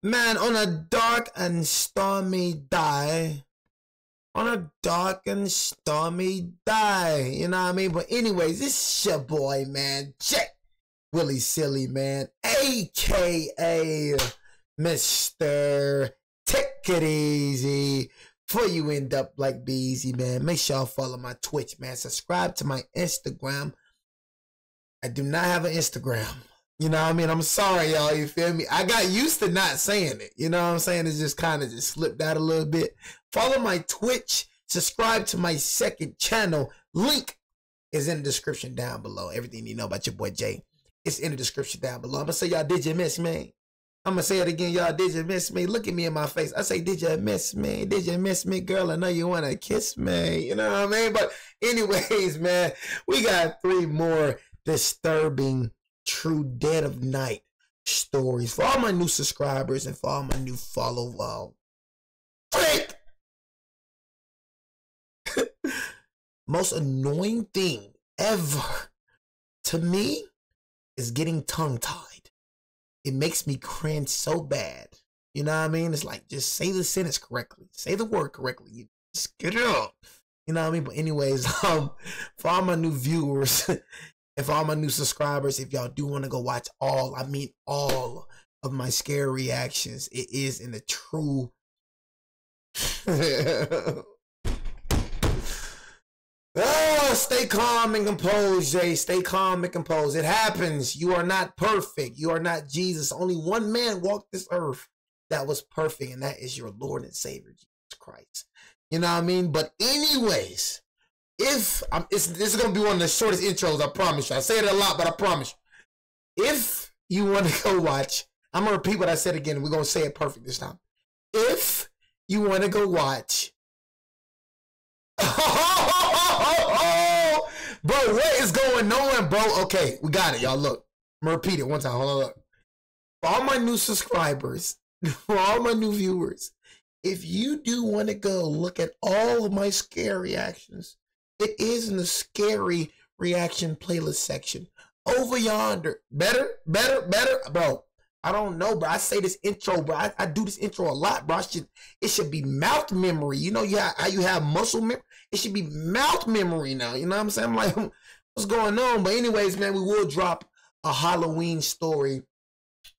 Man, on a dark and stormy day. On a dark and stormy day. You know what I mean? But anyways, this is your boy, man. Jack Willie Silly, man. AKA Mr. Take It Easy. Before you end up like Be Easy, man, make sure y'all follow my Twitch, man. Subscribe to my Instagram. I do not have an Instagram. You know what I mean? I'm sorry, y'all. You feel me? I got used to not saying it. You know what I'm saying? It's just kind of just slipped out a little bit. Follow my Twitch. Subscribe to my second channel. Link is in the description down below. Everything you know about your boy Jay, it's in the description down below. I'm going to say, y'all, did you miss me? I'm going to say it again, y'all. Did you miss me? Look at me in my face. I say, did you miss me? Did you miss me, girl? I know you want to kiss me. You know what I mean? But anyways, man, we got 3 more disturbing true dead of night stories for all my new subscribers and for all my new follow most annoying thing ever to me is getting tongue-tied. It makes me cringe so bad. You know what I mean? It's like, just say the sentence correctly, say the word correctly, you just get it out. You know what I mean? But anyways, for all my new viewers and for all my new subscribers, if y'all do want to go watch all of my scare reactions, it is in the true oh, stay calm and composed, Jay. Stay calm and composed. It happens. You are not perfect. You are not Jesus. Only one man walked this earth that was perfect, and that is your Lord and Savior, Jesus Christ. You know what I mean? But anyways, this is going to be one of the shortest intros, I promise you. I say it a lot, but I promise you. If you want to go watch, I'm going to repeat what I said again. We're going to say it perfect this time. If you want to go watch. Bro, what is going on, bro? Okay, we got it, y'all. Look, I'm going to repeat it one time. Hold on, look. For all my new subscribers, for all my new viewers, if you do want to go look at all of my scare reactions, it is in the scary reaction playlist section over yonder. Better, bro. I don't know, bro. I say this intro, bro. I do this intro a lot, bro. It should be mouth memory. You know how you have muscle memory? It should be mouth memory now. You know what I'm saying? I'm like, what's going on? But anyways, man, we will drop a Halloween story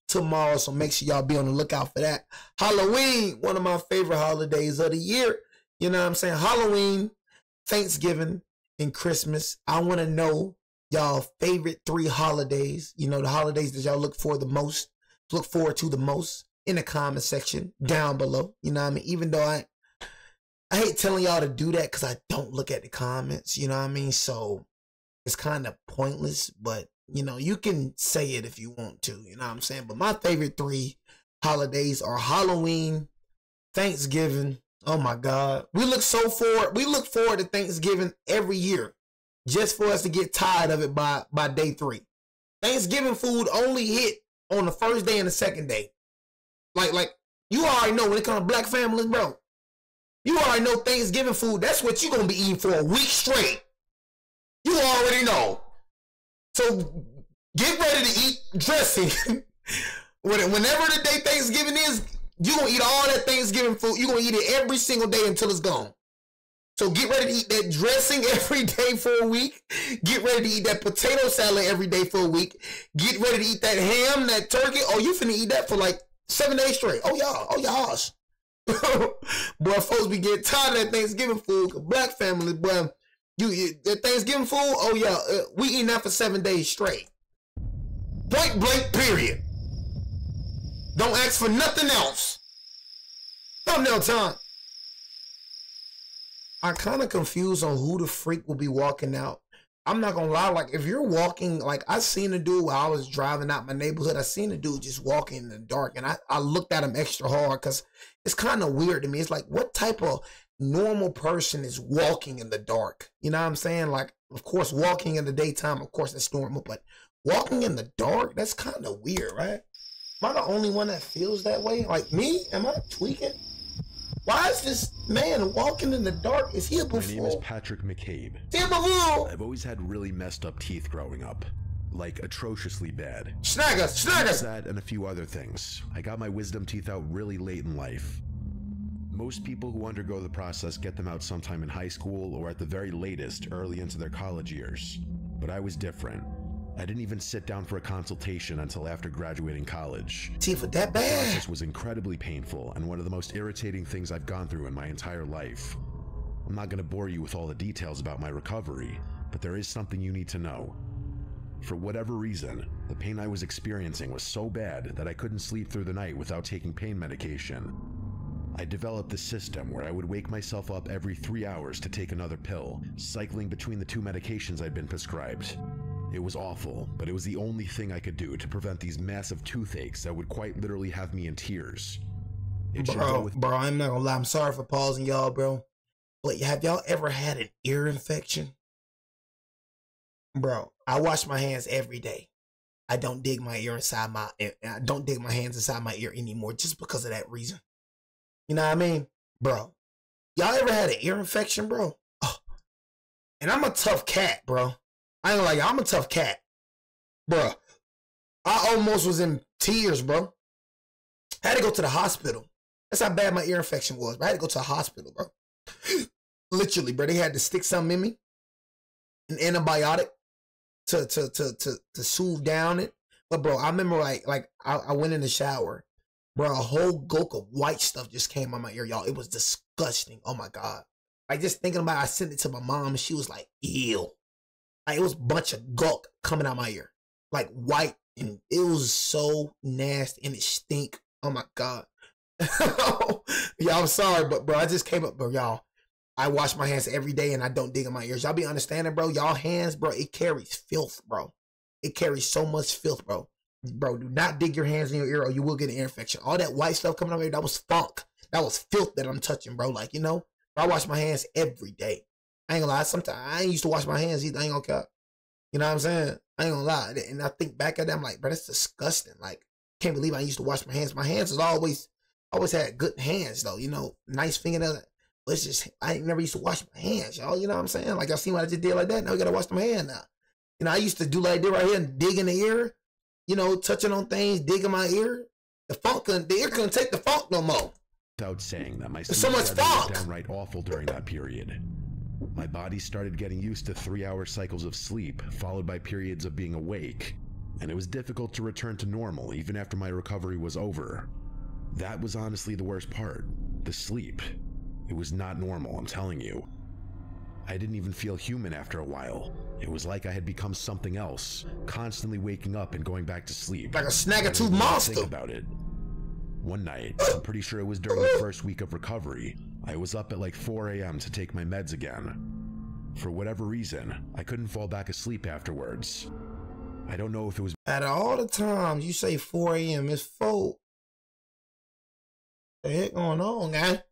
tomorrow, so make sure y'all be on the lookout for that. Halloween, one of my favorite holidays of the year. You know what I'm saying? Halloween, Thanksgiving, and Christmas. I want to know y'all favorite 3 holidays. You know, the holidays that y'all look forward to the most in the comment section down below. You know what I mean? Even though I hate telling y'all to do that because I don't look at the comments. You know what I mean? So it's kind of pointless, but you know, you can say it if you want to. You know what I'm saying? But my favorite 3 holidays are Halloween, Thanksgiving. Oh my God. We look forward to Thanksgiving every year just for us to get tired of it by day 3. Thanksgiving food only hit on the first day and the second day. Like you already know when it comes to black families, bro. You already know Thanksgiving food, that's what you're going to be eating for a week straight. You already know. So get ready to eat dressing. Whenever the day Thanksgiving is, you're going to eat all that Thanksgiving food. You're going to eat it every single day until it's gone. So get ready to eat that dressing every day for a week. Get ready to eat that potato salad every day for a week. Get ready to eat that ham, that turkey. Oh, you finna eat that for like 7 days straight. Oh, y'all. Oh, y'all. Boy, folks be getting tired of that Thanksgiving food. Black family, boy. That Thanksgiving food, oh, yeah. We eating that for 7 days straight. Point blank, period. Don't ask for nothing else. Thumbnail time. I'm kind of confused on who the freak will be walking out. I'm not gonna lie, like if you're walking, like I seen a dude while I was driving out my neighborhood, I seen a dude just walking in the dark, and I looked at him extra hard because it's kind of weird to me. It's like, what type of normal person is walking in the dark? You know what I'm saying? Like, of course, walking in the daytime, of course, that's normal, but walking in the dark, that's kind of weird, right? Am I the only one that feels that way? Like me? Am I tweaking? Why is this man walking in the dark? Is he a buffoon? My name is Patrick McCabe. Is he a buffoon? I've always had really messed up teeth growing up. Like atrociously bad. Snag us, snag us! That and a few other things. I got my wisdom teeth out really late in life. Most people who undergo the process get them out sometime in high school or at the very latest, early into their college years. But I was different. I didn't even sit down for a consultation until after graduating college. Teeth were that The bad? process was incredibly painful and one of the most irritating things I've gone through in my entire life. I'm not going to bore you with all the details about my recovery, but there is something you need to know. For whatever reason, the pain I was experiencing was so bad that I couldn't sleep through the night without taking pain medication. I developed this system where I would wake myself up every 3 hours to take another pill, cycling between the 2 medications I'd been prescribed. It was awful, but it was the only thing I could do to prevent these massive toothaches that would quite literally have me in tears. Bro, I'm not gonna lie, I'm sorry for pausing y'all, bro. But have y'all ever had an ear infection? Bro, I wash my hands every day. I don't dig my ear inside I don't dig my hands inside my ear anymore just because of that reason. You know what I mean? Bro, y'all ever had an ear infection, bro? Oh. And I'm a tough cat, bro. I ain't gonna lie, y'all, I'm a tough cat. Bro, I almost was in tears, bro. I had to go to the hospital. That's how bad my ear infection was, bro. I had to go to the hospital, bro. Literally, bro. They had to stick something in me, an antibiotic, to soothe down it. But bro, I remember I went in the shower, bro. A whole gulp of white stuff just came on my ear, y'all. It was disgusting. Oh my god. Like just thinking about it, I sent it to my mom and she was like, ew. Like it was a bunch of gulp coming out my ear. Like white, and it was so nasty and it stink. Oh my god. Y'all, I'm sorry, but bro, I just came up, bro, y'all. I wash my hands every day and I don't dig in my ears. Y'all be understanding, bro? Y'all hands, bro, it carries filth, bro. It carries so much filth, bro. Bro, do not dig your hands in your ear or you will get an ear infection. All that white stuff coming out of here, that was funk. That was filth that I'm touching, bro. Like, you know, I wash my hands every day. I ain't gonna lie, sometimes I ain't used to wash my hands either. I ain't gonna cap. You know what I'm saying? I ain't gonna lie. And I think back at that, I'm like, bro, that's disgusting. Like, can't believe I used to wash my hands. My hands is always had good hands, though. You know, nice fingernails. But it's just, I ain't never used to wash my hands, y'all. You know what I'm saying? Like, y'all seen what I just did like that? Now we gotta wash my hand now. You know, I used to do like this right here and dig in the ear. You know, touching on things, digging my ear. The ear couldn't take the funk no more. Without saying that my sleep so much funk. was downright awful during that period. My body started getting used to 3-hour cycles of sleep, followed by periods of being awake, and it was difficult to return to normal even after my recovery was over. That was honestly the worst part, the sleep. It was not normal, I'm telling you. I didn't even feel human after a while. It was like I had become something else, constantly waking up and going back to sleep. Like a snag-a-tooth monster. Think about it. One night, I'm pretty sure it was during the first week of recovery, I was up at like 4 a.m. to take my meds again. For whatever reason, I couldn't fall back asleep afterwards. I don't know if it was... Out of all the times you say 4 a.m., it's 4. What the heck going on, guy?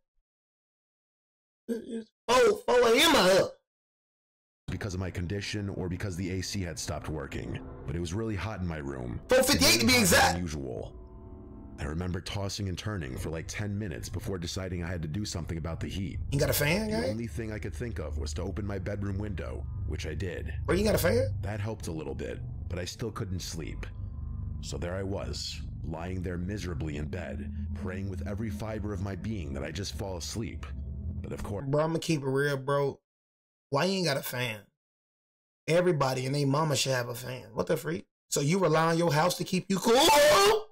It's 4 a.m. out here. Because of my condition or because the AC had stopped working, but it was really hot in my room. 4:58 to be exact. Unusual. I remember tossing and turning for like 10 minutes before deciding I had to do something about the heat. You got a fan, guy? The only thing I could think of was to open my bedroom window, which I did. Bro, you got a fan? That helped a little bit, but I still couldn't sleep. So there I was, lying there miserably in bed, praying with every fiber of my being that I just fall asleep. But of course... Bro, I'm gonna keep it real, bro. Why you ain't got a fan? Everybody and their mama should have a fan. What the freak? So you rely on your house to keep you cool?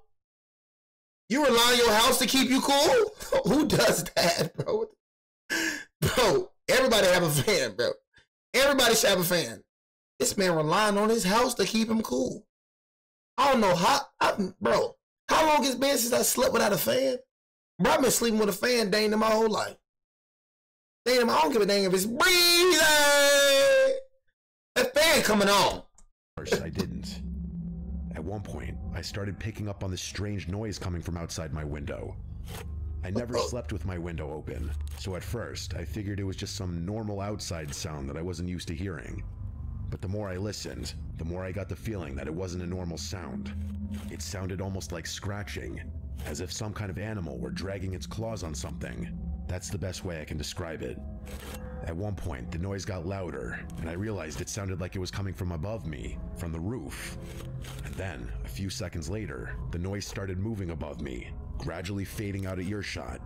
You rely on your house to keep you cool? Who does that, bro? Bro, everybody have a fan, bro. Everybody should have a fan. This man relying on his house to keep him cool. I don't know how, bro, how long it's been since I slept without a fan? Bro, I've been sleeping with a fan dang my whole life. Damn, I don't give a dang if it's breathing. That fan coming on. Of course, I didn't. At one point, I started picking up on this strange noise coming from outside my window. I never slept with my window open, so at first, I figured it was just some normal outside sound that I wasn't used to hearing. But the more I listened, the more I got the feeling that it wasn't a normal sound. It sounded almost like scratching, as if some kind of animal were dragging its claws on something. That's the best way I can describe it. At one point, the noise got louder, and I realized it sounded like it was coming from above me, from the roof. And then, a few seconds later, the noise started moving above me, gradually fading out of earshot.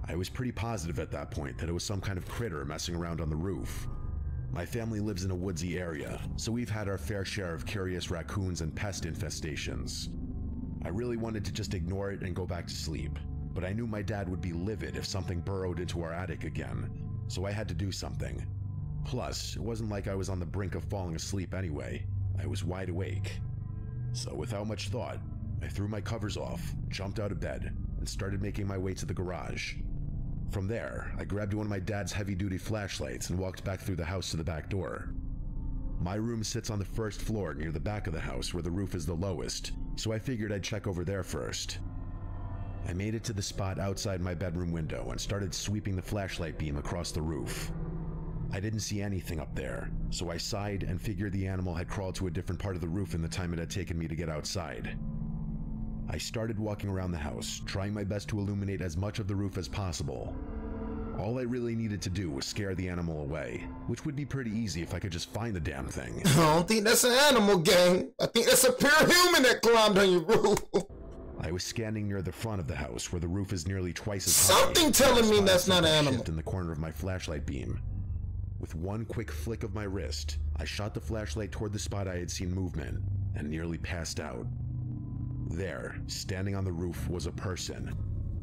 I was pretty positive at that point that it was some kind of critter messing around on the roof. My family lives in a woodsy area, so we've had our fair share of curious raccoons and pest infestations. I really wanted to just ignore it and go back to sleep, but I knew my dad would be livid if something burrowed into our attic again, so I had to do something. Plus, it wasn't like I was on the brink of falling asleep anyway. I was wide awake. So without much thought, I threw my covers off, jumped out of bed, and started making my way to the garage. From there, I grabbed one of my dad's heavy-duty flashlights and walked back through the house to the back door. My room sits on the first floor near the back of the house where the roof is the lowest, so I figured I'd check over there first. I made it to the spot outside my bedroom window and started sweeping the flashlight beam across the roof. I didn't see anything up there, so I sighed and figured the animal had crawled to a different part of the roof in the time it had taken me to get outside. I started walking around the house, trying my best to illuminate as much of the roof as possible. All I really needed to do was scare the animal away, which would be pretty easy if I could just find the damn thing. I don't think that's an animal, gang. I think that's a pure human that climbed on your roof. I was standing near the front of the house where the roof is nearly twice as high. Something telling me that's not an animal. In the corner of my flashlight beam. With one quick flick of my wrist, I shot the flashlight toward the spot I had seen movement and nearly passed out. There, standing on the roof, was a person.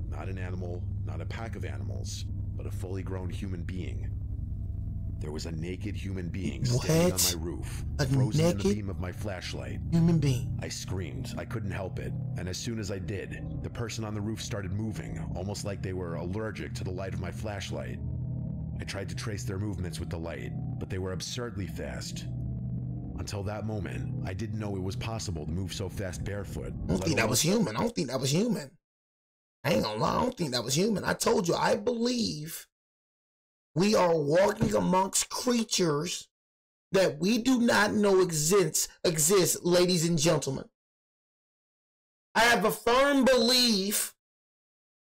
Not an animal, not a pack of animals, but a fully grown human being. There was a naked human being standing on my roof, frozen in the beam of my flashlight. Human being. I screamed. I couldn't help it. And as soon as I did, the person on the roof started moving, almost like they were allergic to the light of my flashlight. I tried to trace their movements with the light, but they were absurdly fast. Until that moment, I didn't know it was possible to move so fast barefoot. I don't think that was human. I don't think that was human. I ain't gonna lie, I don't think that was human. I told you, I believe we are walking amongst creatures that we do not know exist, ladies and gentlemen. I have a firm belief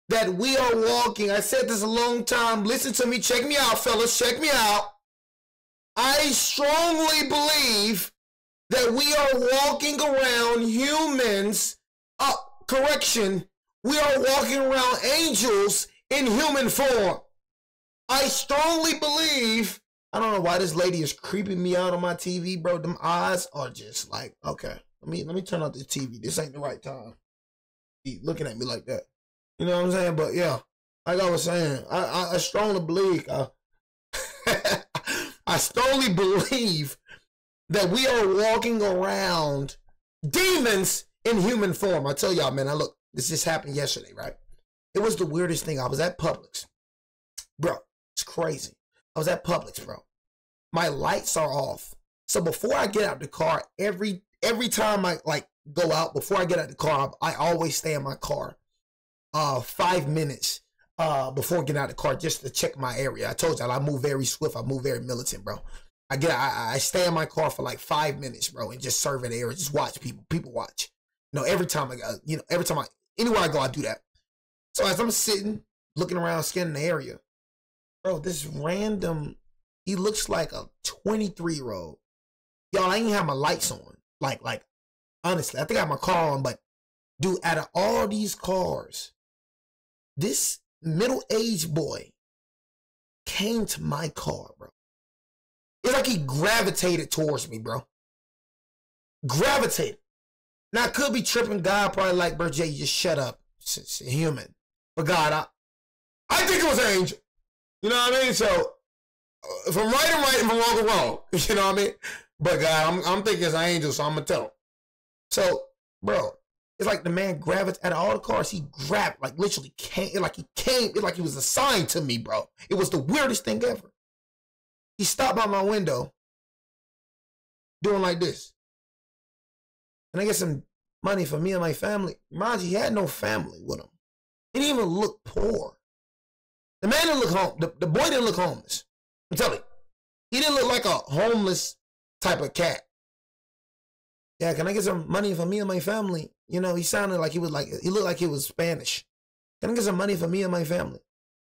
that we are walking. I said this a long time. Listen to me. Check me out, fellas. Check me out. I strongly believe that we are walking around humans. Correction. We are walking around angels in human form. I strongly believe. I don't know why this lady is creeping me out on my TV, bro. Them eyes are just like, okay. Let me turn off this TV. This ain't the right time. Be looking at me like that. You know what I'm saying? But yeah, like I was saying, I strongly believe. I strongly believe that we are walking around demons in human form. I tell y'all, man. Look, this just happened yesterday, right? It was the weirdest thing. I was at Publix, bro. It's crazy. I was at Publix, bro. My lights are off. So before I get out the car, every time I go out, before I get out the car, I always stay in my car 5 minutes before getting out the car just to check my area. I told y'all I move very swift. I move very militant, bro. I stay in my car for like 5 minutes, bro, and just survey the area. Just watch people watch. You know, anywhere I go, I do that. So as I'm sitting, looking around, scanning the area, bro, this random, he looks like a 23-year-old. Y'all, I ain't have my lights on. Like, honestly, I think I have my car on, but dude, out of all these cars, this middle-aged boy came to my car, bro. It's like he gravitated towards me, bro. Gravitated. Now, I could be tripping. God probably like, bro, Jay, just shut up. It's a human. But God, I think it was an angel. You know what I mean? So, if I'm right, I'm right. If I'm wrong, I'm wrong. You know what I mean? But God, I'm thinking it's an angel, so I'm going to tell him. So, bro, it's like the man gravitated, out of all the cars, he grabbed, like literally came, it's like he was assigned to me, bro. It was the weirdest thing ever. He stopped by my window, doing like this. And I get some money for me and my family. Mind you, he had no family with him. He didn't even look poor. The man didn't look home. The boy didn't look homeless. I'm telling you. He didn't look like a homeless type of cat. Yeah, can I get some money for me and my family? You know, he sounded like he looked like he was Spanish. Can I get some money for me and my family?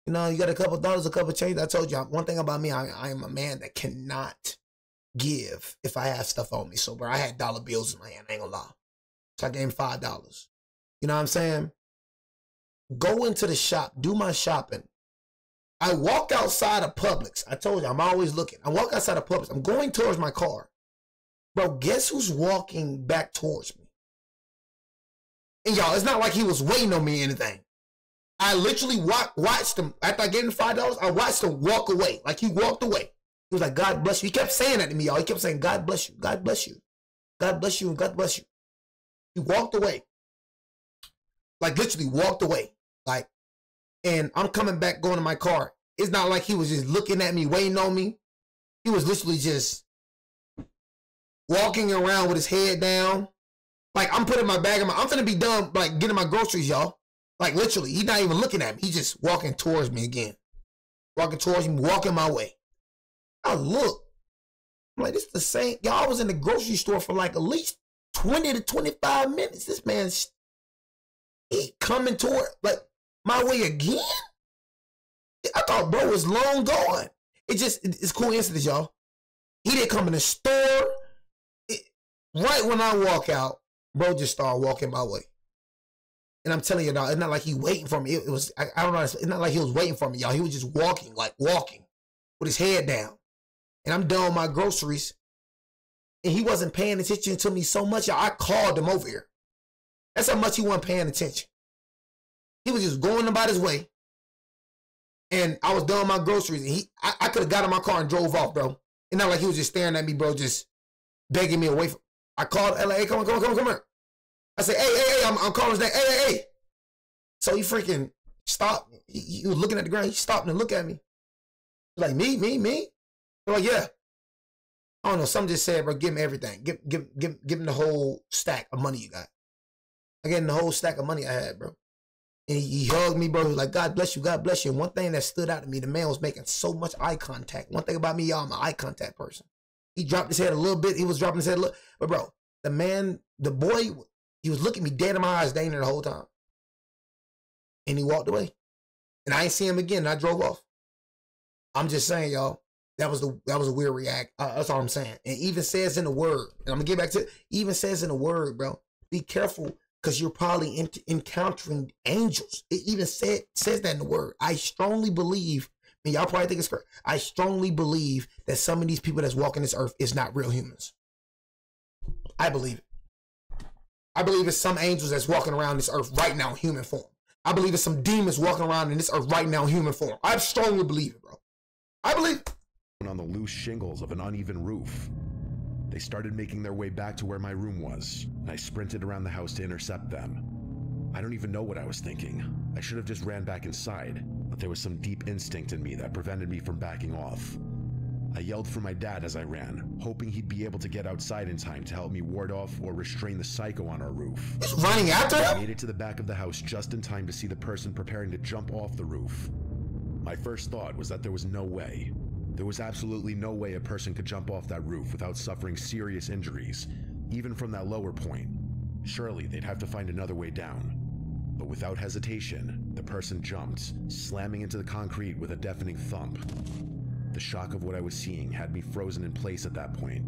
You know, you got a couple dollars, a couple change. I told you, one thing about me, I am a man that cannot give if I have stuff on me. So, bro, I had dollar bills in my hand. I ain't gonna lie. So I gave him $5. You know what I'm saying? Go into the shop, do my shopping. I walk outside of Publix. I told you, I'm always looking. I walk outside of Publix. I'm going towards my car. Bro, guess who's walking back towards me? And y'all, it's not like he was waiting on me or anything. I literally watched him. After I gave him $5, I watched him walk away. Like he walked away. He was like, God bless you. He kept saying that to me, y'all. He kept saying, God bless you. God bless you. God bless you and God bless you. He walked away. Like literally walked away. Like, and I'm coming back going to my car. It's not like he was just looking at me, waiting on me. He was literally just walking around with his head down. Like I'm putting my bag in I'm finna be done like getting my groceries, y'all. Like literally, he's not even looking at me. He's just walking towards me again. Walking towards me, walking my way. I look. I'm like, this is the same. Y'all, I was in the grocery store for like at least 20 to 25 minutes. This man's he coming toward like my way again. I thought bro was long gone. It's coincidence, y'all. He didn't come in the store. Right when I walk out, bro just started walking my way. And I'm telling you, dog, it's not like he waiting for me. It was, I don't know, it's not like he was waiting for me, y'all. He was just walking, like walking with his head down. And I'm done with my groceries. And he wasn't paying attention to me so much, y'all. I called him over here. That's how much he wasn't paying attention. He was just going about his way. And I was done with my groceries. And I could have got in my car and drove off, bro. It's not like he was just staring at me, bro, just begging me away from. I called LA, hey, come here. I said, hey, I'm calling his name, hey. So he freaking stopped. He was looking at the ground. He stopped and looked at me. Like, me? I'm like, yeah. I don't know. Something just said, bro, give him everything. Give him the whole stack of money you got. I gave him the whole stack of money I had, bro. And he hugged me, bro. He was like, God bless you, God bless you. And one thing that stood out to me, the man was making so much eye contact. One thing about me, y'all, I'm an eye contact person. He dropped his head a little bit. He was dropping his head a little. But, bro, the boy, he was looking me dead in my eyes, dang the whole time. And he walked away. And I ain't see him again. And I drove off. I'm just saying, y'all, that was a weird react. That's all I'm saying. And even says in the word, and I'm going to get back to it, even says in the word, bro, be careful because you're probably encountering angels. It even says that in the word. I strongly believe, and y'all probably think it's correct, I strongly believe that some of these people that's walking this earth is not real humans. I believe it. I believe it's some angels that's walking around this earth right now in human form. I believe it's some demons walking around in this earth right now in human form. I strongly believe it, bro. I believe it. On the loose shingles of an uneven roof. They started making their way back to where my room was, and I sprinted around the house to intercept them. I don't even know what I was thinking. I should have just ran back inside, but there was some deep instinct in me that prevented me from backing off. I yelled for my dad as I ran, hoping he'd be able to get outside in time to help me ward off or restrain the psycho on our roof. He's running after him? I made it to the back of the house just in time to see the person preparing to jump off the roof. My first thought was that there was no way. There was absolutely no way a person could jump off that roof without suffering serious injuries, even from that lower point. Surely they'd have to find another way down. But without hesitation, the person jumped, slamming into the concrete with a deafening thump. The shock of what I was seeing had me frozen in place at that point.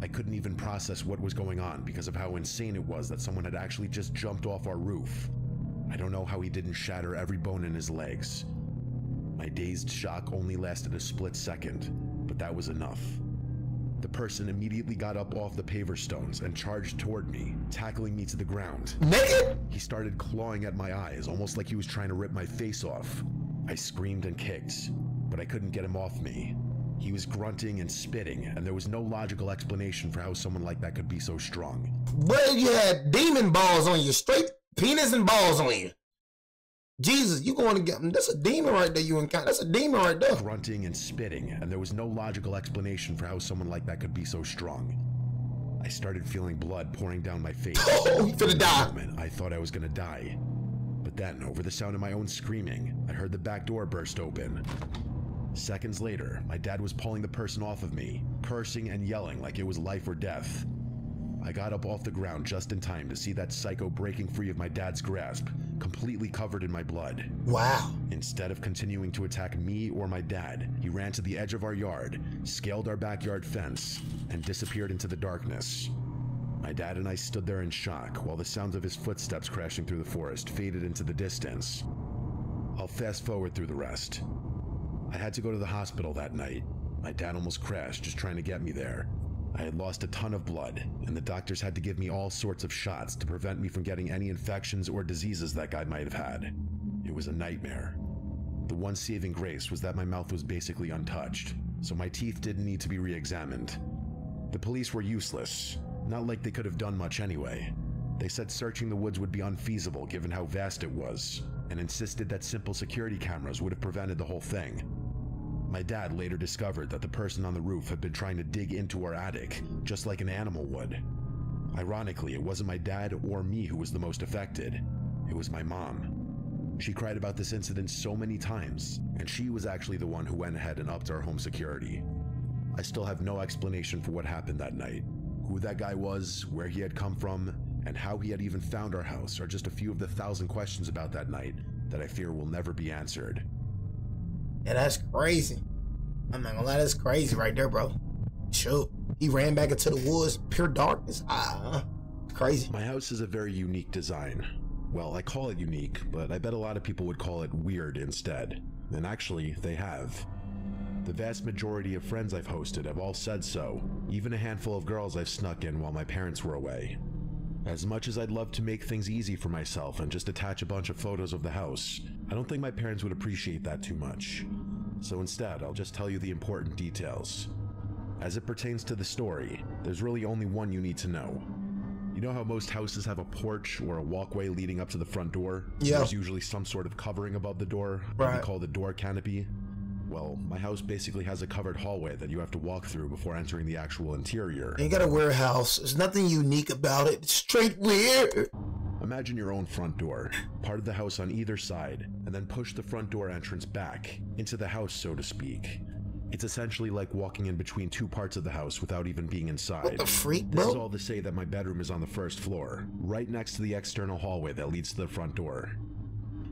I couldn't even process what was going on because of how insane it was that someone had actually just jumped off our roof. I don't know how he didn't shatter every bone in his legs. My dazed shock only lasted a split second, but that was enough. The person immediately got up off the paver stones and charged toward me, tackling me to the ground. Naked? He started clawing at my eyes, almost like he was trying to rip my face off. I screamed and kicked, but I couldn't get him off me. He was grunting and spitting, and there was no logical explanation for how someone like that could be so strong. Well, you had demon balls on you, straight penis and balls on you. Jesus, you going to get him. That's a demon right there you encounter. That's a demon right there. Grunting and spitting, and there was no logical explanation for how someone like that could be so strong. I started feeling blood pouring down my face. Oh, you finna die. Moment, I thought I was gonna die. But then, over the sound of my own screaming, I heard the back door burst open. Seconds later, my dad was pulling the person off of me, cursing and yelling like it was life or death. I got up off the ground just in time to see that psycho breaking free of my dad's grasp, completely covered in my blood. Wow. Instead of continuing to attack me or my dad, he ran to the edge of our yard, scaled our backyard fence, and disappeared into the darkness. My dad and I stood there in shock while the sounds of his footsteps crashing through the forest faded into the distance. I'll fast forward through the rest. I had to go to the hospital that night. My dad almost crashed just trying to get me there. I had lost a ton of blood, and the doctors had to give me all sorts of shots to prevent me from getting any infections or diseases that guy might have had. It was a nightmare. The one saving grace was that my mouth was basically untouched, so my teeth didn't need to be re-examined. The police were useless, not like they could have done much anyway. They said searching the woods would be unfeasible given how vast it was, and insisted that simple security cameras would have prevented the whole thing. My dad later discovered that the person on the roof had been trying to dig into our attic, just like an animal would. Ironically, it wasn't my dad or me who was the most affected. It was my mom. She cried about this incident so many times, and she was actually the one who went ahead and upped our home security. I still have no explanation for what happened that night. Who that guy was, where he had come from, and how he had even found our house are just a few of the 1,000 questions about that night that I fear will never be answered. Yeah, that's crazy. I'm not gonna lie, that's crazy right there, bro. Shoot. He ran back into the woods, pure darkness. Crazy. My house is a very unique design. Well, I call it unique, but I bet a lot of people would call it weird instead. And actually, they have. The vast majority of friends I've hosted have all said so, even a handful of girls I've snuck in while my parents were away. As much as I'd love to make things easy for myself and just attach a bunch of photos of the house, I don't think my parents would appreciate that too much. So instead, I'll just tell you the important details. As it pertains to the story, there's really only one you need to know. You know how most houses have a porch or a walkway leading up to the front door? Yeah. There's usually some sort of covering above the door, what we call the door canopy. Well, my house basically has a covered hallway that you have to walk through before entering the actual interior. You got a weird house. There's nothing unique about it. It's straight weird. Imagine your own front door, part of the house on either side, and then push the front door entrance back, into the house so to speak. It's essentially like walking in between two parts of the house without even being inside. What the freak, bro? This is all to say that my bedroom is on the first floor, right next to the external hallway that leads to the front door.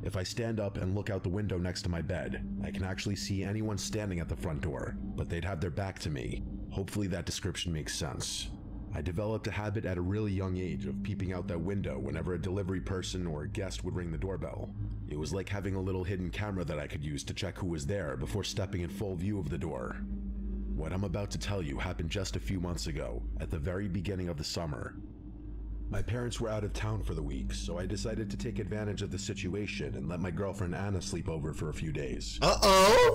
If I stand up and look out the window next to my bed, I can actually see anyone standing at the front door, but they'd have their back to me. Hopefully that description makes sense. I developed a habit at a really young age of peeping out that window whenever a delivery person or a guest would ring the doorbell. It was like having a little hidden camera that I could use to check who was there before stepping in full view of the door. What I'm about to tell you happened just a few months ago, at the very beginning of the summer. My parents were out of town for the week, so I decided to take advantage of the situation and let my girlfriend Anna sleep over for a few days.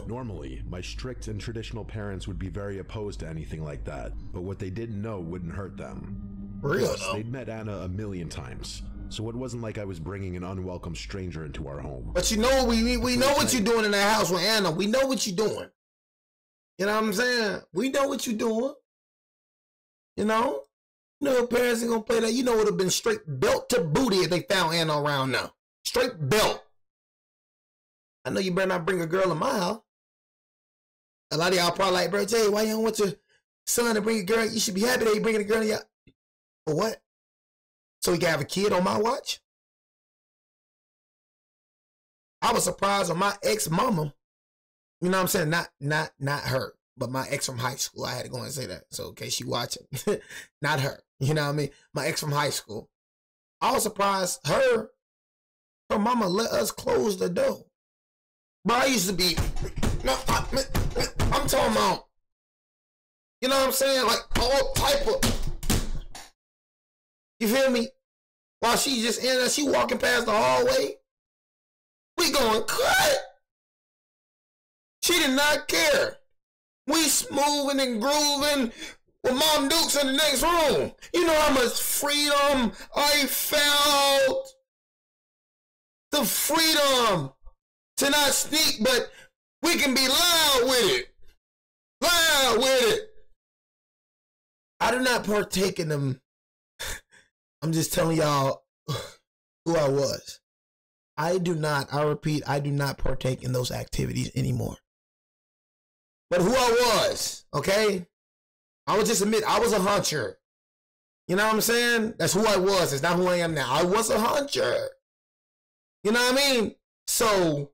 Normally, my strict and traditional parents would be very opposed to anything like that, but what they didn't know wouldn't hurt them. Plus, they'd met Anna a million times, so it wasn't like I was bringing an unwelcome stranger into our home. But you know, we know what you're doing in that house with Anna. We know what you're doing. You know what I'm saying? We know what you're doing. You know? You know, parents ain't gonna play that. You know, it would have been straight belt to booty if they found Anna around now. Straight belt. I know you better not bring a girl in my house. A lot of y'all probably like, bro, Jay, why you don't want your son to bring a girl? You should be happy that he bringing a girl in your... For what? So he can have a kid on my watch? I was surprised when my ex-mama, you know what I'm saying? Not her, but my ex from high school. I had to go and say that. So in case she watching, not her. You know what I mean? My ex from high school. I was surprised her mama let us close the door. But I used to be, no, I'm talking about, you know what I'm saying? Like all type of, you feel me? While she just in there, she walking past the hallway. We going cut. She did not care. We smoothing and grooving with Mom Dukes in the next room. You know how much freedom I felt. The freedom to not sneak, but we can be loud with it. Loud with it. I do not partake in them. I'm just telling y'all who I was. I repeat, I do not partake in those activities anymore. But who I was, okay? I would just admit, I was a huncher. You know what I'm saying? That's who I was. It's not who I am now. I was a hunter. You know what I mean? So,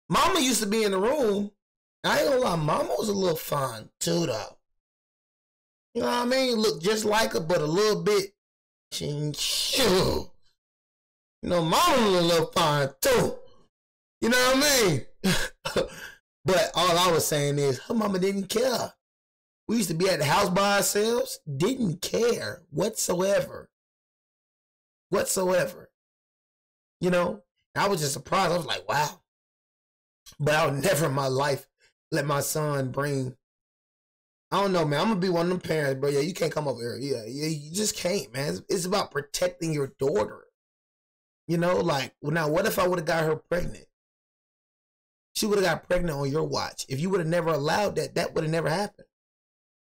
mama used to be in the room. I ain't gonna lie, mama was a little fine too, though. You know what I mean? Look just like her, but a little bit. You know, mama was a little fine too. You know what I mean? But all I was saying is, her mama didn't care. We used to be at the house by ourselves. Didn't care whatsoever. Whatsoever. You know? I was just surprised. I was like, wow. But I would never in my life let my son bring. I don't know, man. I'm going to be one of them parents, bro. Yeah, you can't come over here. Yeah, you just can't, man. It's about protecting your daughter. You know, like, well, now, what if I would have got her pregnant? She would have got pregnant on your watch. If you would have never allowed that, that would have never happened.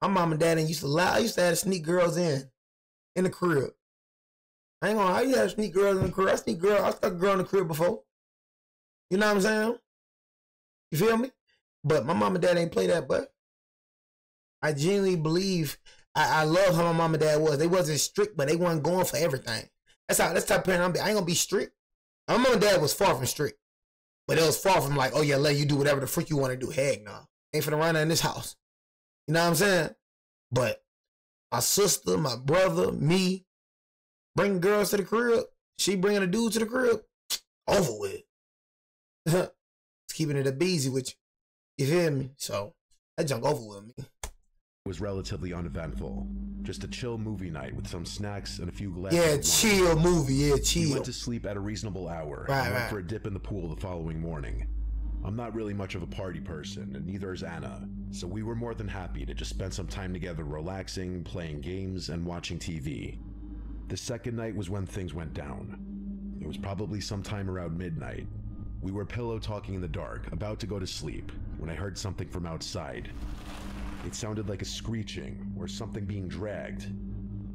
My mom and dad didn't used to allow. I used to have to sneak girls in the crib. I ain't gonna lie, you have to sneak girls in the crib. I stuck a girl in the crib before. You know what I'm saying? You feel me? But my mom and dad ain't play that, but I genuinely believe I love how my mom and dad was. They wasn't strict, but they wasn't going for everything. That's the type of parent I'm be. I ain't gonna be strict. My mom and dad was far from strict. But it was far from like, oh yeah, let you do whatever the freak you want to do. Heck no. Ain't finna run out in this house. You know what I'm saying? But my sister, my brother, me, bringing girls to the crib, she bringing a dude to the crib, over with. It's keeping it a beezy with you. You feel me? So that junk over with me. It was relatively uneventful. Just a chill movie night with some snacks and a few glasses. Yeah, chill movie. Yeah, chill. We went to sleep at a reasonable hour and went for a dip in the pool the following morning. I'm not really much of a party person, and neither is Anna, so we were more than happy to just spend some time together relaxing, playing games, and watching TV. The second night was when things went down. It was probably sometime around midnight. We were pillow talking in the dark, about to go to sleep, when I heard something from outside. It sounded like a screeching, or something being dragged.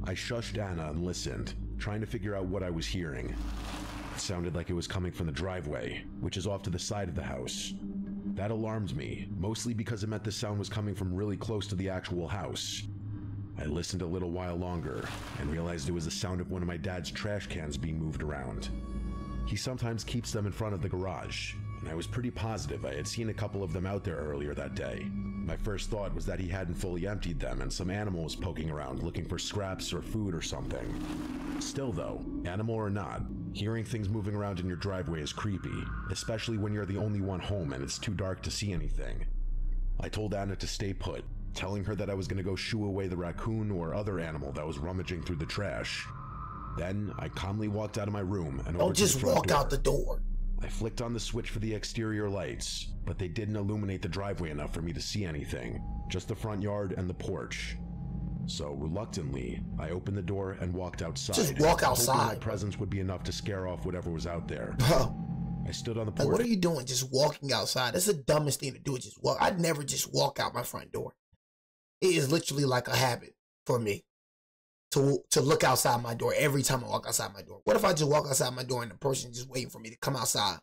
I shushed Anna and listened, trying to figure out what I was hearing. It sounded like it was coming from the driveway, which is off to the side of the house. That alarmed me, mostly because it meant the sound was coming from really close to the actual house. I listened a little while longer, and realized it was the sound of one of my dad's trash cans being moved around. He sometimes keeps them in front of the garage, and I was pretty positive I had seen a couple of them out there earlier that day. My first thought was that he hadn't fully emptied them and some animal was poking around looking for scraps or food or something. Still though, animal or not, hearing things moving around in your driveway is creepy, especially when you're the only one home and it's too dark to see anything. I told Anna to stay put, telling her that I was going to go shoo away the raccoon or other animal that was rummaging through the trash. Then I calmly walked out of my room and over to the front door. Just walk out the door. I flicked on the switch for the exterior lights, but they didn't illuminate the driveway enough for me to see anything, just the front yard and the porch. So reluctantly, I opened the door and walked outside. Just walk outside. Hoping the presence would be enough to scare off whatever was out there. Bro, I stood on the porch. like, what are you doing? Just walking outside. That's the dumbest thing to do. Just walk. I'd never just walk out my front door. It is literally like a habit for me to look outside my door every time I walk outside my door. What if I just walk outside my door and the person just waiting for me to come outside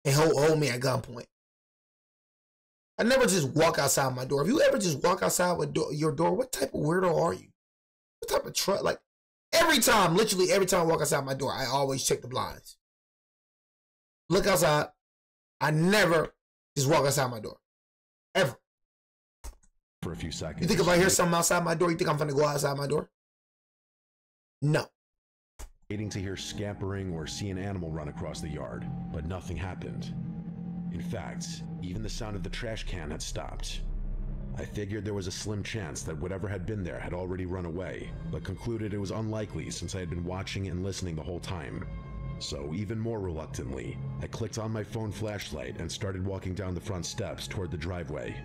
and hold me at gunpoint? I never just walk outside my door. If you ever just walk outside with your door, what type of weirdo are you? What type of truck? Like every time, literally every time I walk outside my door, I always check the blinds. Look outside. I never just walk outside my door. Ever. For a few seconds. You think if I hear something outside my door, you think I'm gonna go outside my door? No. Waiting to hear scampering or see an animal run across the yard, but nothing happened. In fact, even the sound of the trash can had stopped. I figured there was a slim chance that whatever had been there had already run away, but concluded it was unlikely since I had been watching and listening the whole time. So even more reluctantly, I clicked on my phone flashlight and started walking down the front steps toward the driveway.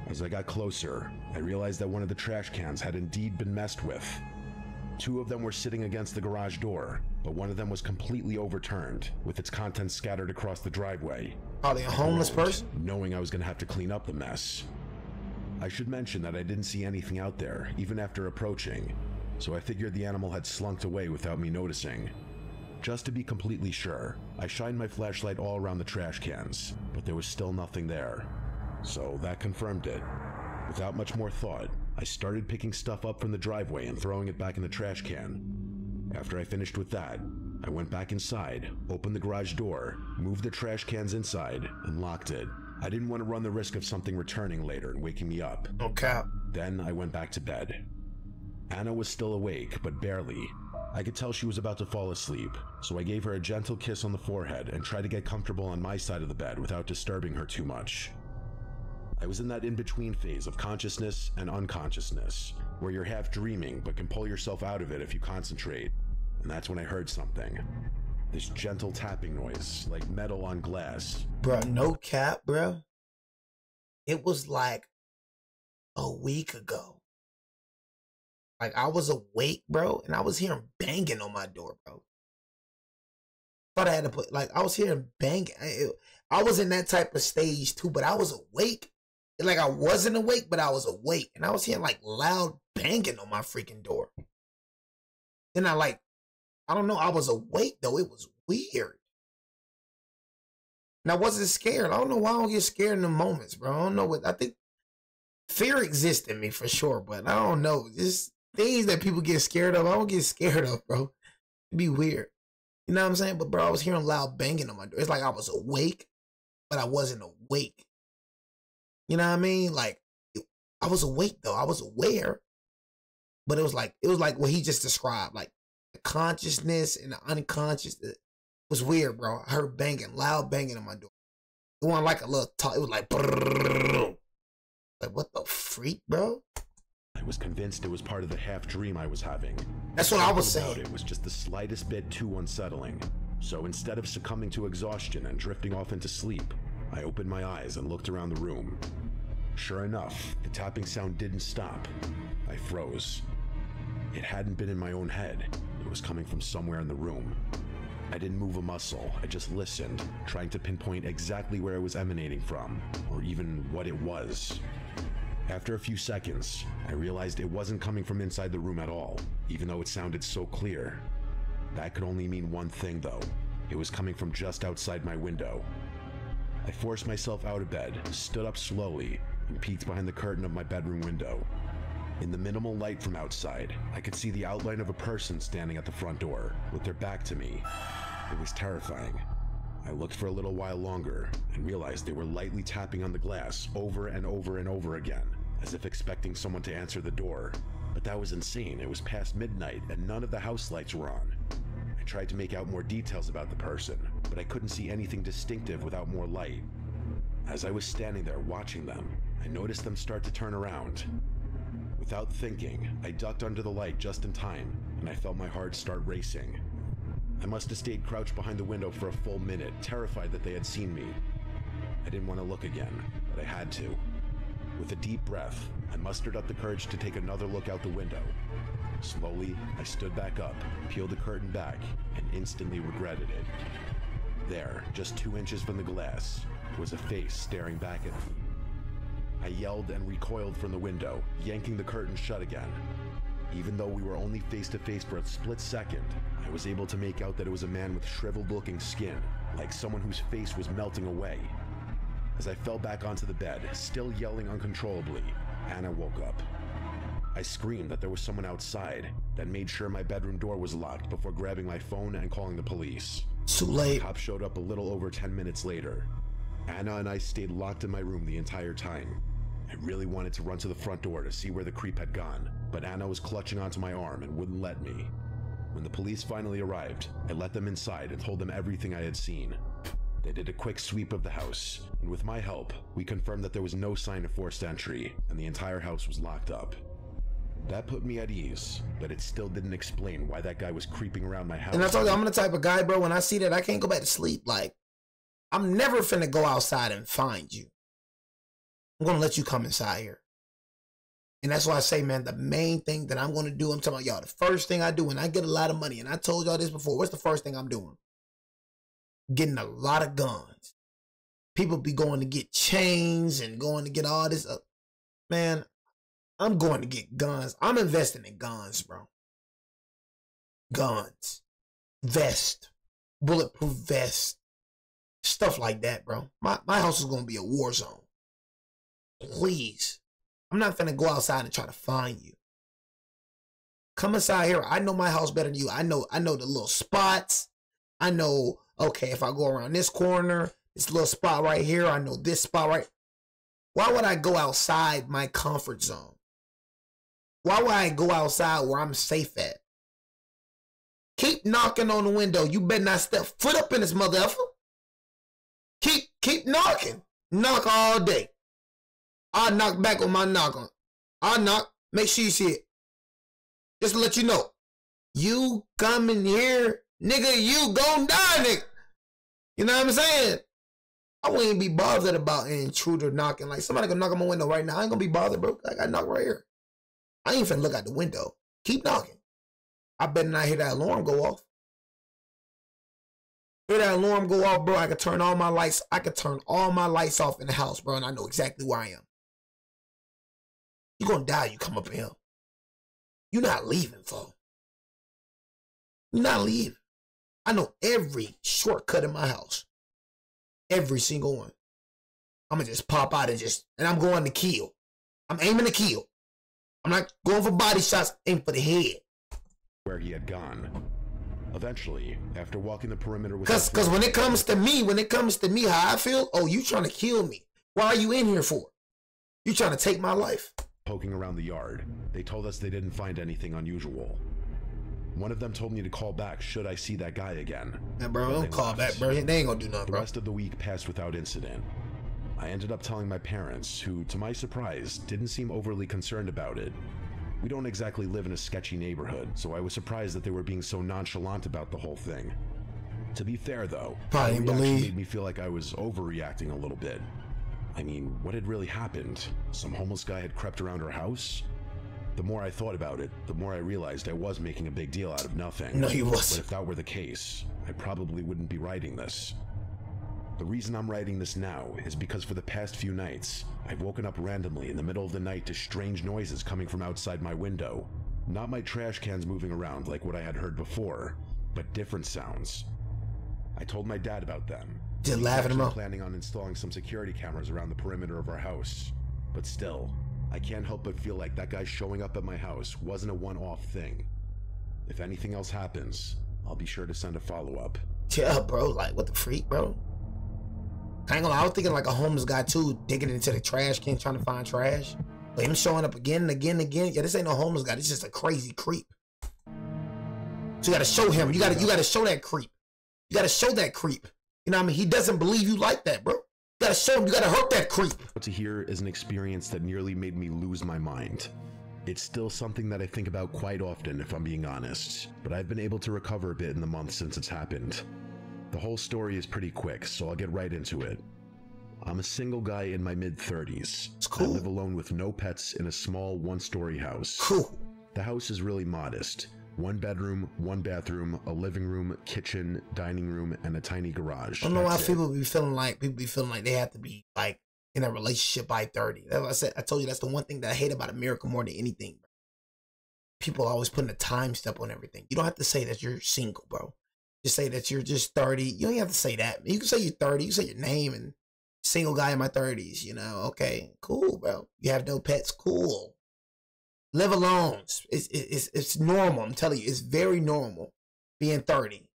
As I got closer, I realized that one of the trash cans had indeed been messed with. Two of them were sitting against the garage door, but one of them was completely overturned, with its contents scattered across the driveway. Probably a homeless person? Knowing I was going to have to clean up the mess. I should mention that I didn't see anything out there, even after approaching, so I figured the animal had slunk away without me noticing. Just to be completely sure, I shined my flashlight all around the trash cans, but there was still nothing there. So that confirmed it. Without much more thought, I started picking stuff up from the driveway and throwing it back in the trash can. After I finished with that, I went back inside, opened the garage door, moved the trash cans inside, and locked it. I didn't want to run the risk of something returning later and waking me up. Okay. Then I went back to bed. Anna was still awake, but barely. I could tell she was about to fall asleep, so I gave her a gentle kiss on the forehead and tried to get comfortable on my side of the bed without disturbing her too much. I was in that in-between phase of consciousness and unconsciousness, where you're half dreaming but can pull yourself out of it if you concentrate, and that's when I heard something. This gentle tapping noise, like metal on glass. Bro, no cap, bro. It was like a week ago. Like, I was awake, bro, and I was hearing banging on my door, bro. Thought I had to put, like, I was hearing banging. I was in that type of stage, too, but I was awake. Like, I wasn't awake, but I was awake. And I was hearing, like, loud banging on my freaking door. Then I don't know, I was awake, though. It was weird. And I wasn't scared. I don't know why I don't get scared in the moments, bro. I don't know what, I think fear exists in me for sure, but I don't know. Just things that people get scared of, I don't get scared of, bro. It'd be weird. You know what I'm saying? But, bro, I was hearing loud banging on my door. It's like I was awake, but I wasn't awake. You know what I mean? Like, I was awake, though. I was aware. But it was like what he just described. Like, the consciousness and the unconscious. It was weird, bro. I heard banging, loud banging on my door. It wasn't like a little talk. It was like, brrr. Like, what the freak, bro? I was convinced it was part of the half dream I was having. That's what I was saying. It was just the slightest bit too unsettling. So instead of succumbing to exhaustion and drifting off into sleep, I opened my eyes and looked around the room. Sure enough, the tapping sound didn't stop. I froze. It hadn't been in my own head. It was coming from somewhere in the room. I didn't move a muscle. I just listened, trying to pinpoint exactly where it was emanating from, or even what it was. After a few seconds, I realized it wasn't coming from inside the room at all, even though it sounded so clear. That could only mean one thing, though. It was coming from just outside my window. I forced myself out of bed, stood up slowly, and peeked behind the curtain of my bedroom window. In the minimal light from outside, I could see the outline of a person standing at the front door, with their back to me. It was terrifying. I looked for a little while longer, and realized they were lightly tapping on the glass over and over and over again, as if expecting someone to answer the door. But that was insane. It was past midnight, and none of the house lights were on. I tried to make out more details about the person, but I couldn't see anything distinctive without more light. As I was standing there watching them, I noticed them start to turn around. Without thinking, I ducked under the light just in time, and I felt my heart start racing. I must have stayed crouched behind the window for a full minute, terrified that they had seen me. I didn't want to look again, but I had to. With a deep breath, I mustered up the courage to take another look out the window. Slowly, I stood back up, peeled the curtain back, and instantly regretted it. There, just 2 inches from the glass, was a face staring back at me. I yelled and recoiled from the window, yanking the curtain shut again. Even though we were only face to face for a split second, I was able to make out that it was a man with shriveled-looking skin, like someone whose face was melting away. As I fell back onto the bed, still yelling uncontrollably, Anna woke up. I screamed that there was someone outside, then made sure my bedroom door was locked before grabbing my phone and calling the police. Too late. The cops showed up a little over 10 minutes later. Anna and I stayed locked in my room the entire time. I really wanted to run to the front door to see where the creep had gone, but Anna was clutching onto my arm and wouldn't let me. When the police finally arrived, I let them inside and told them everything I had seen. They did a quick sweep of the house, and with my help, we confirmed that there was no sign of forced entry, and the entire house was locked up. That put me at ease, but it still didn't explain why that guy was creeping around my house. And I told you, I'm the type of guy, bro, when I see that, I can't go back to sleep. Like, I'm never finna go outside and find you. I'm gonna let you come inside here. And that's why I say, man, the main thing that I'm gonna do, I'm talking about y'all, the first thing I do when I get a lot of money, and I told y'all this before, what's the first thing I'm doing? Getting a lot of guns. People be going to get chains and going to get all this up. Man, I'm going to get guns. I'm investing in guns, bro. Guns. Vest. Bulletproof vest. Stuff like that, bro. My house is going to be a war zone. Please. I'm not finna go outside and try to find you. Come inside here. I know my house better than you. I know the little spots. I know, okay, if I go around this corner, this little spot right here, I know this spot right. Why would I go outside my comfort zone? Why would I go outside where I'm safe at? Keep knocking on the window. You better not step foot up in this mother effer. Keep knocking. Knock all day. I'll knock back on my knock on. I'll knock. Make sure you see it. Just to let you know. You come in here, nigga, you gon' die, nigga. You know what I'm saying? I wouldn't be bothered about an intruder knocking. Like, somebody gonna knock on my window right now. I ain't gonna be bothered, bro. I got knock right here. I ain't finna look out the window. Keep knocking. I better not hear that alarm go off. Hear that alarm go off, bro. I could turn all my lights. I could turn all my lights off in the house, bro, and I know exactly where I am. You gonna die. You come up in here. You're not leaving, fo. You're not leaving. I know every shortcut in my house. Every single one. I'm gonna just pop out and I'm going to kill. I'm aiming to kill. I'm not going for body shots. Aim for the head. Where he had gone. Eventually, after walking the perimeter with Cause when it comes to me, how I feel, oh, you trying to kill me. Why are you in here for? You trying to take my life. Poking around the yard, they told us they didn't find anything unusual. One of them told me to call back should I see that guy again. Yeah, bro, don't call back, bro. They ain't gonna do nothing, The bro. rest of the week passed without incident. I ended up telling my parents, who, to my surprise, didn't seem overly concerned about it. We don't exactly live in a sketchy neighborhood, so I was surprised that they were being so nonchalant about the whole thing. To be fair, though, Probably the reaction believe. made me feel like I was overreacting a little bit. I mean, what had really happened? Some homeless guy had crept around our house? The more I thought about it, the more I realized I was making a big deal out of nothing. No, you But wasn't. if that were the case, I probably wouldn't be writing this. The reason I'm writing this now is because for the past few nights, I've woken up randomly in the middle of the night to strange noises coming from outside my window. Not my trash cans moving around like what I had heard before, but different sounds. I told my dad about them. Just He's laughing him actually out. planning on installing some security cameras around the perimeter of our house. But still, I can't help but feel like that guy showing up at my house wasn't a one-off thing. If anything else happens, I'll be sure to send a follow-up. Yeah, bro. Like, what the freak, bro? I ain't gonna lie, I was thinking like a homeless guy too, digging into the trash can trying to find trash. But him showing up again and again and again. Yeah, this ain't no homeless guy. This is just a crazy creep. So you gotta show him. You gotta show that creep. You gotta show that creep. You know what I mean? He doesn't believe you like that, bro. You gotta show him. You gotta hurt that creep. What to hear is an experience that nearly made me lose my mind. It's still something that I think about quite often, if I'm being honest, but I've been able to recover a bit in the months since it's happened. The whole story is pretty quick, so I'll get right into it. I'm a single guy in my mid-30s. It's cool. I live alone with no pets in a small one-story house. Cool. The house is really modest. 1 bedroom, 1 bathroom, a living room, kitchen, dining room, and a tiny garage. I don't know why That's it. people be feeling like they have to be like in a relationship by 30. That's what I said. I told you that's the one thing that I hate about America more than anything. People always putting a time step on everything. You don't have to say that you're single, bro. Just say that you're just 30. You don't even have to say that. You can say you're 30. You can say your name and single guy in my 30s, you know. Okay, cool, bro. You have no pets, cool. Live alone. It's normal. I'm telling you, it's very normal being 30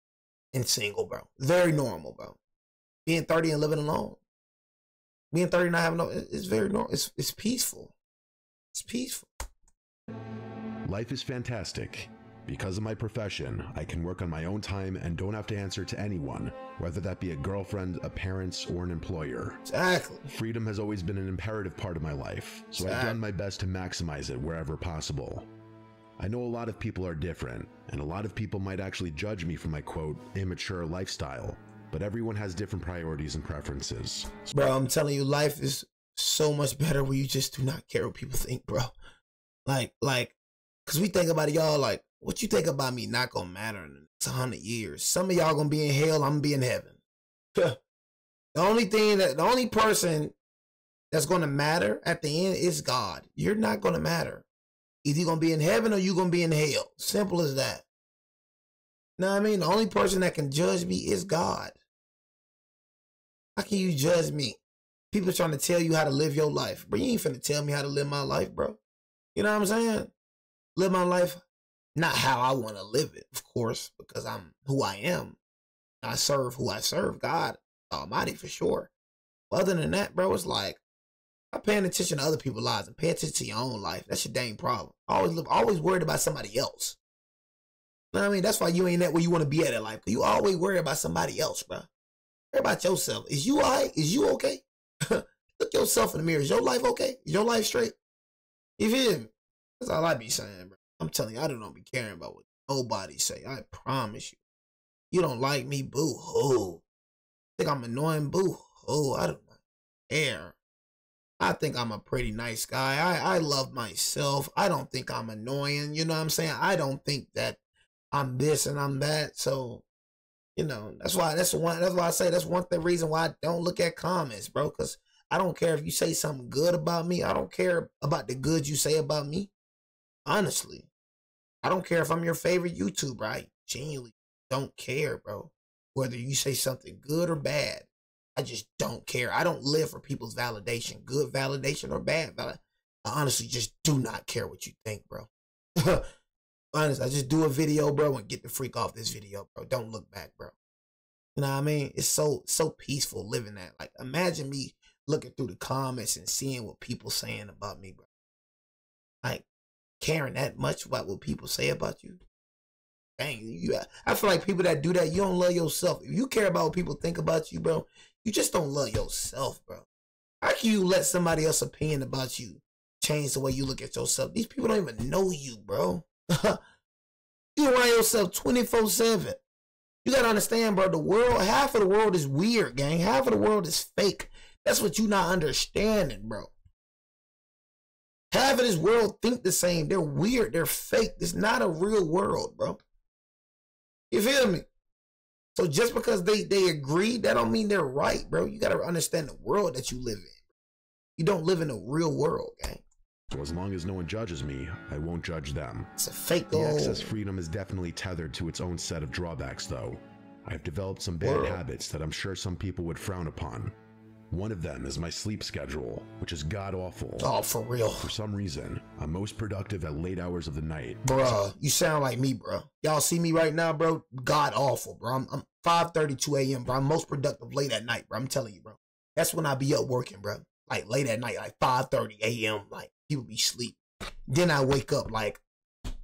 and single, bro. Very normal, bro. Being 30 and living alone. Being 30 and not having no, it's very normal. It's peaceful. It's peaceful. Life is fantastic. Because of my profession, I can work on my own time and don't have to answer to anyone, whether that be a girlfriend, a parent, or an employer. Exactly. Freedom has always been an imperative part of my life, so I've done my best to maximize it wherever possible. I know a lot of people are different, and a lot of people might actually judge me for my quote, immature lifestyle, but everyone has different priorities and preferences. Bro, I'm telling you, life is so much better when you just do not care what people think, bro. Like, cause we think about it, y'all, like, what you think about me not gonna matter in the next 100 years. Some of y'all gonna be in hell, I'm gonna be in heaven. The only person that's gonna matter at the end is God. You're not gonna matter. Either you're gonna be in heaven or you're gonna be in hell. Simple as that. Know what I mean? The only person that can judge me is God. How can you judge me? People trying to tell you how to live your life. Bro, you ain't finna tell me how to live my life, bro. You know what I'm saying? Live my life, not how I want to live it, of course, because I'm who I am. I serve who I serve, God Almighty for sure. But other than that, bro, it's like, I'm paying attention to other people's lives and pay attention to your own life. That's your dang problem. Always worried about somebody else. You know what I mean? That's why you ain't at where you want to be at in life. You always worry about somebody else, bro. Worry about yourself. Is you all right? Is you okay? Look yourself in the mirror. Is your life okay? Is your life straight? You feel me? That's all I be saying, bro. I'm telling you, I don't be caring about what nobody say. I promise you. You don't like me, boo-hoo. Think I'm annoying, boo-hoo. I don't care. I think I'm a pretty nice guy. I love myself. I don't think I'm annoying. You know what I'm saying? I don't think that I'm this and I'm that. So, you know, that's why I say that's one reason why I don't look at comments, bro. Because I don't care if you say something good about me. I don't care about the good you say about me. Honestly. I don't care if I'm your favorite YouTuber. I genuinely don't care, bro. Whether you say something good or bad. I just don't care. I don't live for people's validation. Good validation or bad validation. I honestly just do not care what you think, bro. Honestly, I just do a video, bro, and get the freak off this video, bro. Don't look back, bro. You know what I mean? It's so peaceful living that. Like, imagine me looking through the comments and seeing what people saying about me, bro. Like, caring that much about what people say about you. Dang, I feel like people that do that, you don't love yourself. If you care about what people think about you, bro, you just don't love yourself, bro. How can you let somebody else's opinion about you change the way you look at yourself? These people don't even know you, bro. You around yourself 24/7. You gotta understand, bro, the world, half of the world is weird, gang. Half of the world is fake. That's what you not understanding, bro. Half of this world think the same. They're weird. They're fake. It's not a real world, bro. You feel me? So just because they agree, that don't mean they're right, bro. You got to understand the world that you live in. You don't live in a real world, gang. So as long as no one judges me, I won't judge them. It's a fake goal. The excess freedom is definitely tethered to its own set of drawbacks, though. I've developed some bad habits that I'm sure some people would frown upon. One of them is my sleep schedule, which is god-awful. Oh, for real. For some reason, I'm most productive at late hours of the night. Bruh, you sound like me, bro. Y'all see me right now, bro? God-awful, bro. I'm 5:32 a.m., bro. I'm most productive late at night, bro. I'm telling you, bro. That's when I be up working, bro. Like, late at night, like 5:30 a.m., like, people be asleep. Then I wake up, like,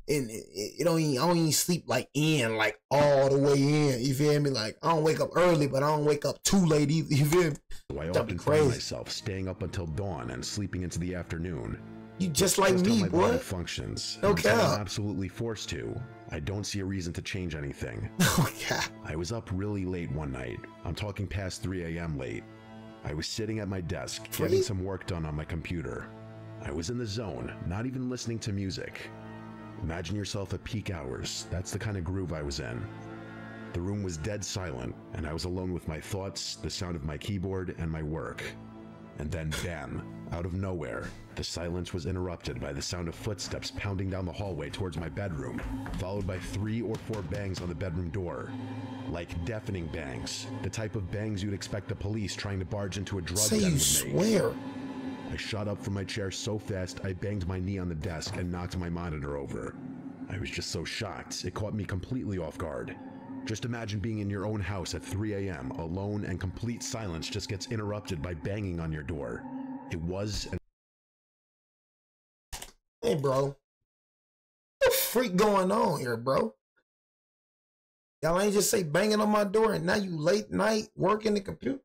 and I don't even sleep, like, like, all the way in. You feel me? Like, I don't wake up early, but I don't wake up too late either. You feel me? So I often find myself staying up until dawn and sleeping into the afternoon. You just like me, how my boy. body functions. Okay. I'm absolutely forced to. I don't see a reason to change anything. Okay. I was up really late one night. I'm talking past 3 a.m. late. I was sitting at my desk, getting some work done on my computer. I was in the zone, not even listening to music. Imagine yourself at peak hours. That's the kind of groove I was in. The room was dead silent, and I was alone with my thoughts, the sound of my keyboard, and my work. And then, bam, out of nowhere, the silence was interrupted by the sound of footsteps pounding down the hallway towards my bedroom, followed by 3 or 4 bangs on the bedroom door. Like deafening bangs, the type of bangs you'd expect the police trying to barge into a drug den would make. Say you swear. I shot up from my chair so fast I banged my knee on the desk and knocked my monitor over. I was just so shocked, it caught me completely off guard. Just imagine being in your own house at 3 a.m., alone, and complete silence just gets interrupted by banging on your door. It was an... Hey, bro. What the freak going on here, bro? Y'all ain't just say banging on my door and now you late night working the computer?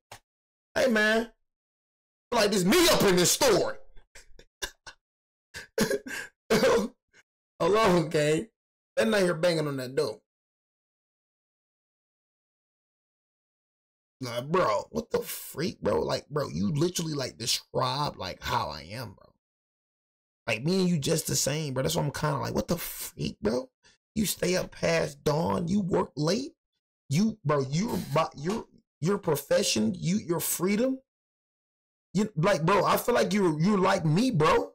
Hey, man. Like this me up in this story. Hold on, okay? That night here banging on that door. Like, bro, what the freak, bro? Like, bro, you literally like describe like how I am, bro. Like me and you just the same, bro. That's why I'm kind of like, what the freak, bro? You stay up past dawn, you work late. You, bro, your profession, your freedom. You like, bro, I feel like you're like me, bro.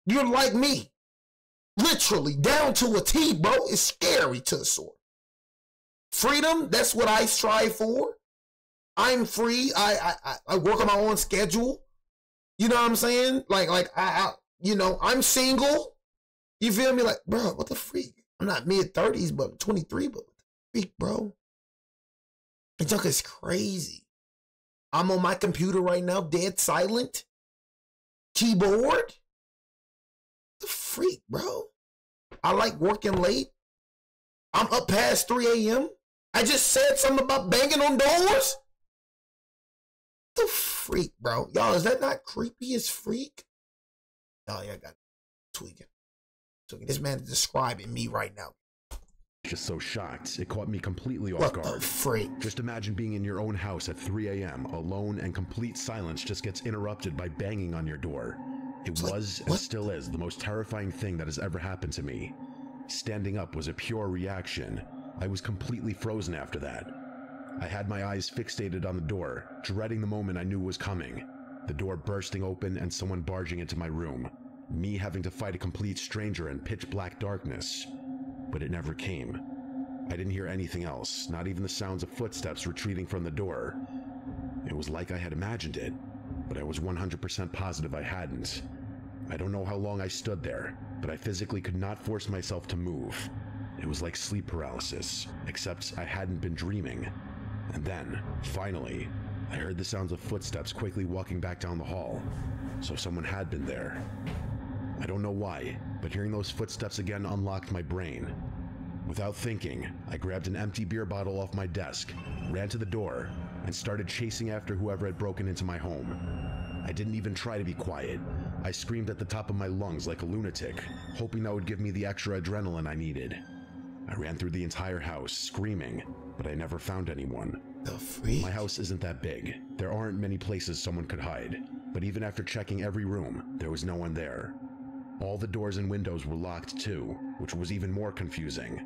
You're like me. Literally, down to a T, bro. It's scary to a sort. Freedom, that's what I strive for. I'm free. I work on my own schedule. You know what I'm saying? Like you know, I'm single. You feel me? Like, bro, what the freak? I'm not mid-30s, but 23, but what the freak, bro? The junk is crazy. I'm on my computer right now, dead silent. Keyboard? The freak, bro. I like working late. I'm up past 3 a.m. I just said something about banging on doors. The freak, bro. Y'all, is that not creepy as freak? Oh, yeah, I got tweaking. This man is describing me right now. Just so shocked, it caught me completely off What guard. the freak? Just imagine being in your own house at 3 a.m. alone, and complete silence just gets interrupted by banging on your door. It was and still is the most terrifying thing that has ever happened to me. Standing up was a pure reaction. I was completely frozen after that. I had my eyes fixated on the door, dreading the moment I knew was coming. The door bursting open and someone barging into my room. Me having to fight a complete stranger in pitch black darkness. But it never came. I didn't hear anything else, not even the sounds of footsteps retreating from the door. It was like I had imagined it, but I was 100% positive I hadn't. I don't know how long I stood there, but I physically could not force myself to move. It was like sleep paralysis, except I hadn't been dreaming. And then, finally, I heard the sounds of footsteps quickly walking back down the hall. So someone had been there. I don't know why, but hearing those footsteps again unlocked my brain. Without thinking, I grabbed an empty beer bottle off my desk, ran to the door, and started chasing after whoever had broken into my home. I didn't even try to be quiet. I screamed at the top of my lungs like a lunatic, hoping that would give me the extra adrenaline I needed. I ran through the entire house, screaming, but I never found anyone. The freak? My house isn't that big. There aren't many places someone could hide, but even after checking every room, there was no one there. All the doors and windows were locked too, which was even more confusing.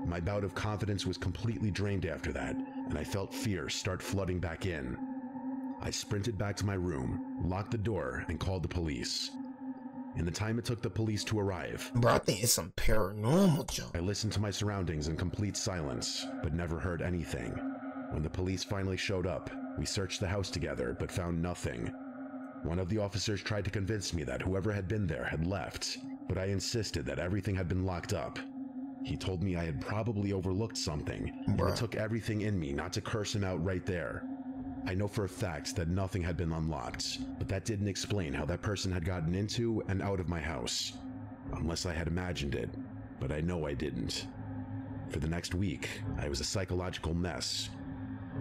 My bout of confidence was completely drained after that, and I felt fear start flooding back in. I sprinted back to my room, locked the door, and called the police. In the time it took the police to arrive, Bro, I think it's some paranormal junk. I listened to my surroundings in complete silence, but never heard anything. When the police finally showed up, we searched the house together, but found nothing. One of the officers tried to convince me that whoever had been there had left, but I insisted that everything had been locked up. He told me I had probably overlooked something, and it took everything in me not to curse him out right there. I know for a fact that nothing had been unlocked, but that didn't explain how that person had gotten into and out of my house. Unless I had imagined it, but I know I didn't. For the next week, I was a psychological mess.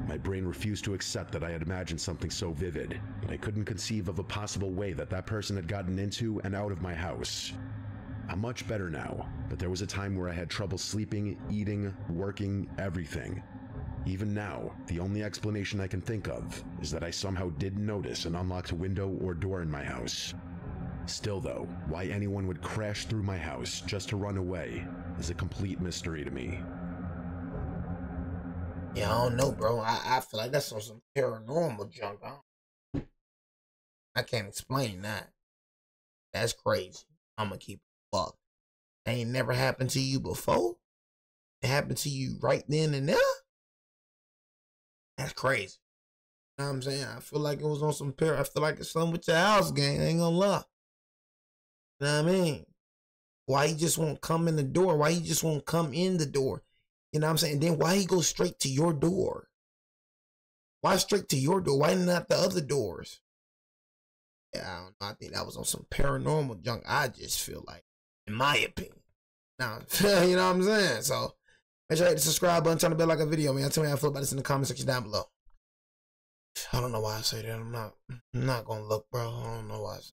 My brain refused to accept that I had imagined something so vivid, and I couldn't conceive of a possible way that that person had gotten into and out of my house. I'm much better now, but there was a time where I had trouble sleeping, eating, working, everything. Even now, the only explanation I can think of is that I somehow didn't notice an unlocked window or door in my house. Still though, why anyone would crash through my house just to run away is a complete mystery to me. Yeah, I don't know, bro. I feel like that's some paranormal junk. I can't explain that. That's crazy. I'm gonna keep it fucked. That ain't never happened to you before? It happened to you right then and there? That's crazy. You know what I'm saying? I feel like it was on some I feel like it's something with your house, gang. I ain't gonna lie. You know what I mean? Why he just won't come in the door? Why he just won't come in the door? You know what I'm saying? Then why he go straight to your door? Why straight to your door? Why not the other doors? Yeah, I don't know. I think that was on some paranormal junk. I just feel like, in my opinion. Now, you know what I'm saying? So, make sure you hit the subscribe button, turn the bell like a video, man. Tell me how you feel about this in the comment section down below. I don't know why I say that. I'm not gonna look, bro. I don't know why I say